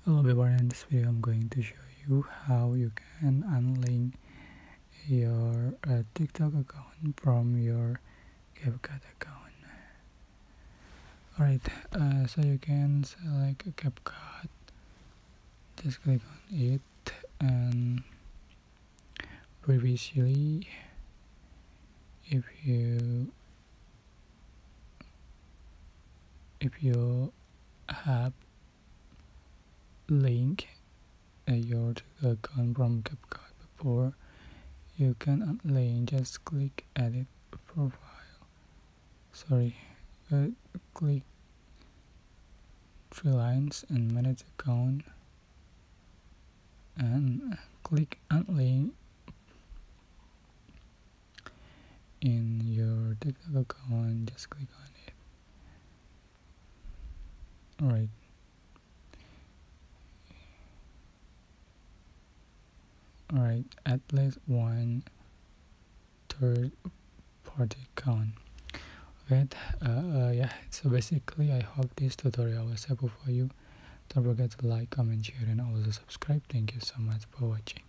Hello everyone, in this video I'm going to show you how you can unlink your TikTok account from your CapCut account. Alright, so you can select a CapCut, just click on it, and previously if you have link your TikTok account from CapCut before, you can unlink. Just click edit profile, click three lines and manage account and click unlink in your TikTok account. Just click on it. Alright, at least one third party account. Okay, yeah, so basically I hope this tutorial was helpful for you. Don't forget to like, comment, share, and also subscribe. Thank you so much for watching.